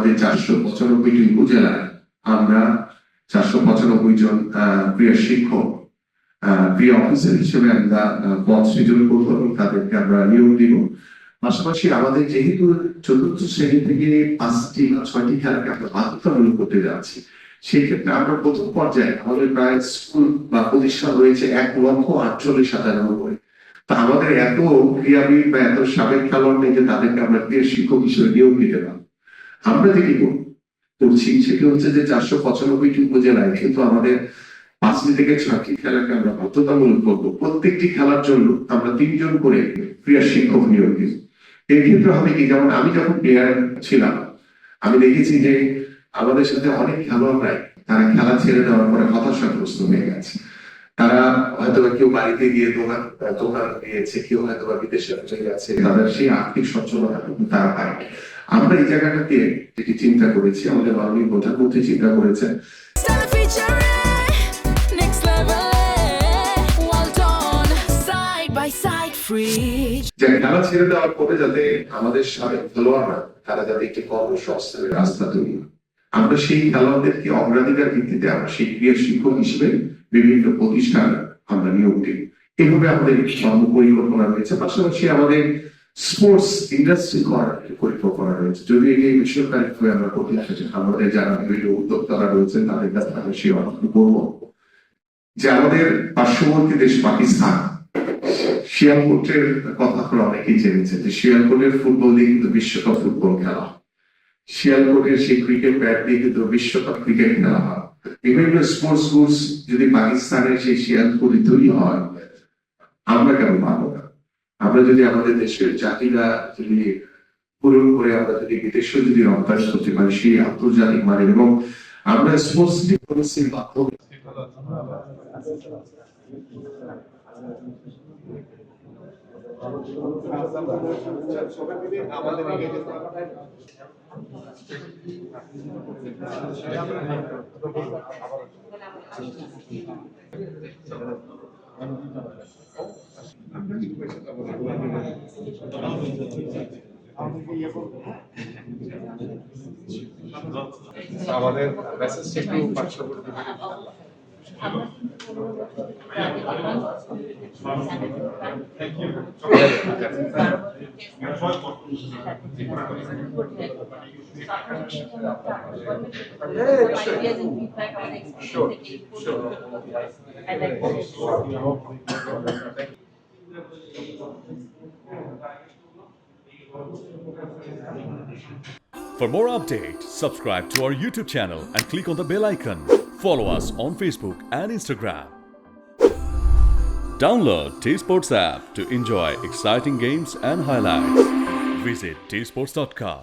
আমাদের 495টি উপজেলায় আমরা 495 জন ক্রীড়া শিক্ষক ক্রীড়া অফিসার হিসেবে আমরা পদ সৃজন করবো এবং তাদেরকে আমরা নিয়োগ দিব। পাশাপাশি আমাদের যেহেতু চতুর্থ শ্রেণী থেকে 5টি বা 6টি খেলাকে আমরা বাধ্যতামূলক করতে যাচ্ছি, সেই ক্ষেত্রে আমরা প্রথম পর্যায়ে আমাদের প্রায় স্কুল বা প্রতিষ্ঠান রয়েছে 1,48,097। তা আমাদের এত ক্রীড়াবিদ বা এত সাবেক খেলোয়াড় নেই যে তাদেরকে আমরা ক্রীড়া শিক্ষক হিসেবে নিয়োগ দিতে পারবো। আমরা যেটি করছি সেটি হচ্ছে যে 495টি উপজেলায় কিন্তু আমাদের 5টি থেকে 6টি খেলাকে আমরা বাধ্যতামূলক করবো। প্রত্যেকটি খেলার জন্য আমরা 3 জন করে ক্রীড়া শিক্ষক নিয়োগ দিব। এর ক্ষেত্রে হবে কি, যেমন আমি যখন প্লেয়ার ছিলাম আমি দেখেছি যে আমাদের সাথে অনেক খেলোয়াড়রাই তারা খেলা ছেড়ে দেওয়ার পরে হতাশাগ্রস্ত হয়ে গেছে। তারা হয়তো কেউ বাড়িতে গিয়ে দোকান দিয়েছে, কেউ হয়তো বিদেশে চলে গেছে, তাদের সেই আর্থিক সচ্ছলতা তারা পায়। আমরা এই জায়গাটাকে যেটি চিন্তা করেছি, আমাদের মাননীয় প্রধানমন্ত্রী চিন্তা করেছেন যে খেলা ছেড়ে দেওয়ার পরে যাতে আমাদের সাবেক খেলোয়াড়রা তারা যাতে একটি কর্মসংস্থানের রাস্তা তৈরি। আমরা সেই খেলোয়াড়দেরকে অগ্রাধিকার ভিত্তিতে আমরা সেই ক্রীড়া শিক্ষক হিসেবে বিভিন্ন প্রতিষ্ঠান আমরা নিয়োগ দিই। এইভাবে আমাদের কর্ম পরিকল্পনা রয়েছে। পাশাপাশি আমাদের স্পোর্টস ইন্ডাস্ট্রি করার পরিকল্পনা রয়েছে। যদি এই বেসরকারিভাবে আমরা করতে আসছি, আমাদের যারা বিভিন্ন উদ্যোক্তারা রয়েছেন তাদের কাছে আমরা সেই অর্থ করবো যে আমাদের পার্শ্ববর্তী দেশ পাকিস্তান শিয়ালকোটের কথা আপনারা অনেকেই জেনেছেন যে শিয়ালকোটের ফুটবল দিয়ে কিন্তু বিশ্বকাপ ফুটবল খেলা হয়। শিয়ালকোটের সেই ক্রিকেট ব্যাট দিয়ে কিন্তু বিশ্বকাপ ক্রিকেট খেলা হয়। বিভিন্ন স্পোর্টস গুডস যদি পাকিস্তানের সেই শিয়ালকোটে তৈরি হয়, আমরা কেন পাবো না? আমরা যদি আমাদের দেশের চাহিদা যদি পূরণ করে আমরা যদি বিদেশে যদি রপ্তানি করতে পারি সেই আন্তর্জাতিক মানের, এবং আমরা স্পোর্টস ডিপ্লোমেসির মাধ্যমে আমাদের মেসেজটা একটু পাঠ্য করতে পারি। For more updates, subscribe to our YouTube channel and click on the bell icon. Follow us on Facebook and Instagram. Download T-Sports app to enjoy exciting games and highlights. Visit tsports.com.